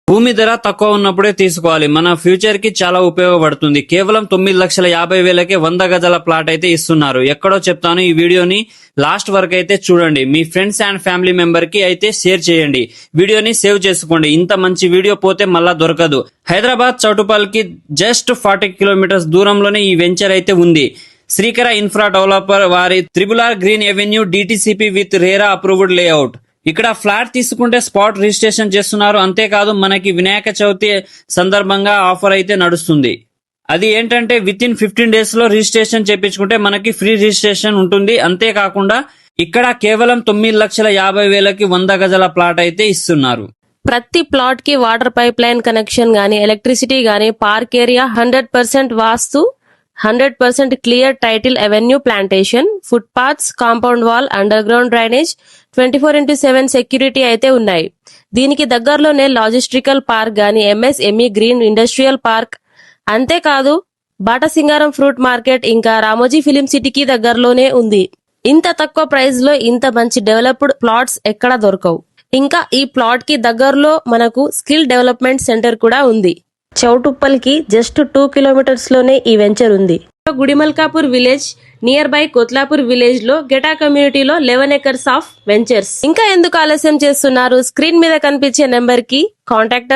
భూమి ధర తక్కువ ఉన్నప్పుడే తీసుకోవాలి. మన ఫ్యూచర్ కి చాలా ఉపయోగపడుతుంది. కేవలం 9,50,000కే 100 గజాల ప్లాట్ అయితే ఇస్తున్నారు. ఎక్కడో చెప్తాను, ఈ వీడియోని లాస్ట్ వరకు అయితే చూడండి. మీ ఫ్రెండ్స్ అండ్ ఫ్యామిలీ మెంబర్ కి అయితే షేర్ చేయండి. వీడియోని సేవ్ చేసుకోండి. ఇంత మంచి వీడియో పోతే మళ్ళా దొరకదు. హైదరాబాద్ చౌటుప్పల్ కి జస్ట్ 40 కిలోమీటర్స్ దూరంలోనే ఈ వెంచర్ అయితే ఉంది. శ్రీకర ఇన్ఫ్రా డెవలపర్ వారి RRR green avenue DTCP with RERA approved layout. ఇక్కడ ఫ్లాట్ తీసుకుంటే స్పాట్ రిజిస్ట్రేషన్ చేస్తున్నారు. అంతేకాదు మనకి వినాయక చవితి సందర్భంగా ఆఫర్ అయితే నడుస్తుంది. అది ఏంటంటే విత్ ఇన్ 15 days లో రిజిస్ట్రేషన్ చేపించుకుంటే మనకి ఫ్రీ రిజిస్ట్రేషన్ ఉంటుంది. అంతేకాకుండా ఇక్కడ కేవలం 9,50,000కి 100 గజాల ప్లాట్ అయితే ఇస్తున్నారు. ప్రతి ప్లాట్ కి వాటర్ పైప్ లైన్ కనెక్షన్ గానీ, ఎలక్ట్రిసిటీ గానీ, పార్క్ ఏరియా 100% వాస్తు, 100% clear title, avenue plantation, foot paths, compound wall, under ground drainage, 24/7 security అయితే ఉన్నాయి. దీనికి దగ్గరలోనే లాజిస్టికల్ పార్క్ గానీ, MSME గ్రీన్ ఇండస్ట్రియల్ పార్క్, అంతేకాదు బాటసింగారం ఫ్రూట్ మార్కెట్, ఇంకా రామోజీ ఫిలిం సిటీకి దగ్గరలోనే ఉంది. ఇంత తక్కువ ప్రైస్ లో ఇంత మంచి డెవలప్డ్ ప్లాట్స్ ఎక్కడా దొరకవు. ఇంకా ఈ ప్లాట్ కి దగ్గరలో మనకు స్కిల్ డెవలప్మెంట్ సెంటర్ కూడా ఉంది. చౌటుప్పల్ కి జస్ట్ 2 kilometers లోనే ఈ వెంచర్ ఉంది. Gudimalkapur village near by Kothlapur village లో గెటా కమ్యూనిటీలో 11 acres ఆఫ్ వెంచర్స్. ఇంకా ఎందుకు ఆలస్యం చేస్తున్నారు? స్క్రీన్ మీద కనిపించే నెంబర్ కి కాంటాక్ట్